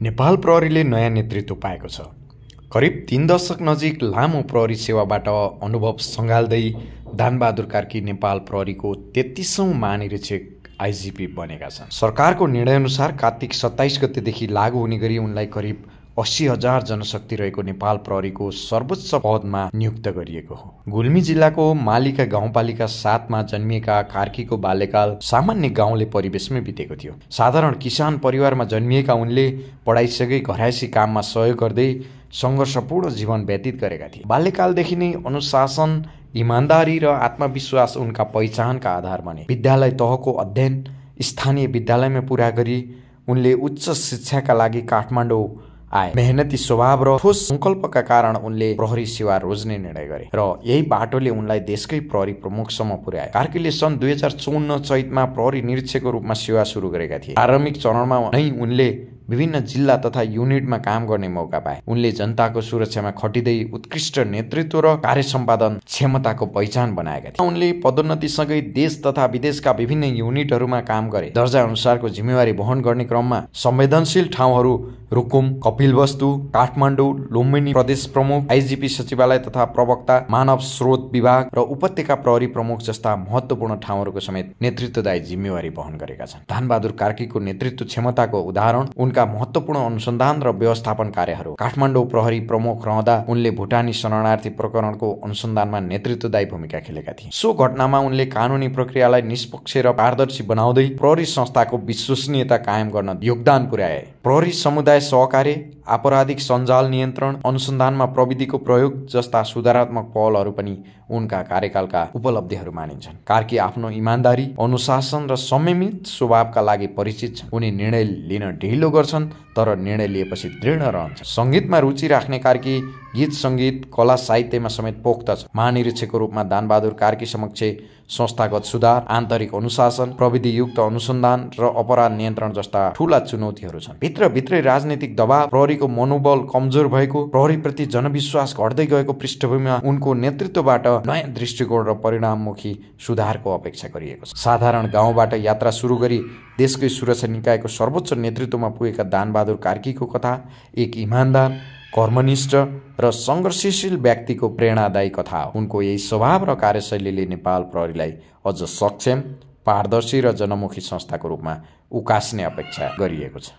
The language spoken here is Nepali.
नेपाल प्रहरीले नयाँ नेतृत्व पाएको छ। करिब 3 दशक नजिक लामो प्रहरी सेवाबाट अनुभव सँगाल्दै दानबहादुर कार्की नेपाल प्रहरीको 33औं महानिरीक्षक आइजिपी बनेका छन्। सरकारको निर्णयअनुसार कार्तिक 27 गतेदेखि लागू हुने गरी उनलाई करिब 80,000 जनशक्ति रहेको नेपाल प्रहरीको सर्वोच्च पदमा नियुक्त गरिएको हो। गुल्मी जिल्लाको मालिका गाउँपालिका 7 मा जन्मिएका कार्कीको बाल्यकाल सामान्य गाउँले परिवेशमै बितेको थियो। साधारण किसान परिवारमा जन्मिएका उनले पढाइसँगै घरायसी काममा सहयोग गर्दै सङ्घर्षपूर्ण जीवन व्यतीत गरेका थिए। बाल्यकालदेखि नै अनुशासन, इमानदारी र आत्मविश्वास उनका पहिचानका आधार बने। विद्यालय तहको अध्ययन स्थानीय विद्यालयमा पूरा गरी उनले उच्च शिक्षाका लागि काठमाडौँ आए। मेहनती स्वभाव र ठोस संकल्पका कारण उनले प्रहरी सेवा रोज्ने निर्णय गरे र यही बाटोले उनलाई देशकै प्रहरी प्रमुखसम्म पुर्याए। कार्कीले सन् 2054 चैतमा प्रहरी निरीक्षकको रूपमा सेवा सुरु गरेका थिए। प्रारम्भिक चरणमा नै उनले विभिन्न जिल्ला तथा युनिटमा काम गर्ने मौका पाए। उनले जनताको सुरक्षामा खटिँदै उत्कृष्ट नेतृत्व र कार्य सम्पादन क्षमताको पहिचान बनाएका थिए। उनले पदोन्नतिसँगै देश तथा विदेशका विभिन्न युनिटहरूमा काम गरे। दर्जा अनुसारको जिम्मेवारी वहन गर्ने क्रममा संवेदनशील ठाउँहरू रुकुम, कपिलवस्तु, काठमाडौँ, लुम्बिनी प्रदेश प्रमुख, आइजिपी सचिवालय तथा प्रवक्ता, मानव स्रोत विभाग र उपत्यका प्रहरी प्रमुख जस्ता महत्त्वपूर्ण ठाउँहरूको समेत नेतृत्वदायी जिम्मेवारी वहन गरेका छन्। दानबहादुर कार्कीको नेतृत्व क्षमताको उदाहरण उनका महत्त्वपूर्ण अनुसन्धान र व्यवस्थापन कार्यहरू। काठमाडौँ प्रहरी प्रमुख रहँदा उनले भुटानी शरणार्थी प्रकरणको अनुसन्धानमा नेतृत्वदायी भूमिका खेलेका थिए। सो घटनामा उनले कानुनी प्रक्रियालाई निष्पक्ष र पारदर्शी बनाउँदै प्रहरी संस्थाको विश्वसनीयता कायम गर्न योगदान पुर्याए। प्रहरी समुदाय सहकार्य, आपराधिक सञ्जाल नियन्त्रण, अनुसन्धानमा प्रविधिको प्रयोग जस्ता सुधारात्मक पहलहरू पनि उनका कार्यकालका उपलब्धिहरू मानिन्छन्। कार्की आफ्नो इमानदारी, अनुशासन र संयमित स्वभावका लागि परिचित छन्। उनी निर्णय लिन ढिलो गर्छन् तर निर्णय लिएपछि दृढ रहन्छन्। सङ्गीतमा रुचि राख्ने कार्की गीत सङ्गीत, कला साहित्यमा समेत पोख्त छ। महानिरीक्षकको रूपमा दानबहादुर कार्की समक्ष संस्थागत सुधार, आन्तरिक अनुशासन, प्रविधियुक्त अनुसन्धान र अपराध नियन्त्रण जस्ता ठूला चुनौतीहरू छन्। भित्रभित्रै राजनीतिक दबाव, प्रहरीको मनोबल कमजोर भएको, प्रहरीप्रति जनविश्वास घट्दै गएको पृष्ठभूमिमा उनको नेतृत्वबाट नयाँ दृष्टिकोण र परिणाममुखी सुधारको अपेक्षा गरिएको छ। साधारण गाउँबाट यात्रा सुरु गरी देशकै सुरक्षा निकायको सर्वोच्च नेतृत्वमा पुगेका दानबहादुर कार्कीको कथा एक इमानदार, कर्मनिष्ठ र सङ्घर्षशील व्यक्तिको प्रेरणादायी कथा हो। उनको यही स्वभाव र कार्यशैलीले नेपाल प्रहरीलाई अझ सक्षम, पारदर्शी र जनमुखी संस्थाको रूपमा उकास्ने अपेक्षा गरिएको छ।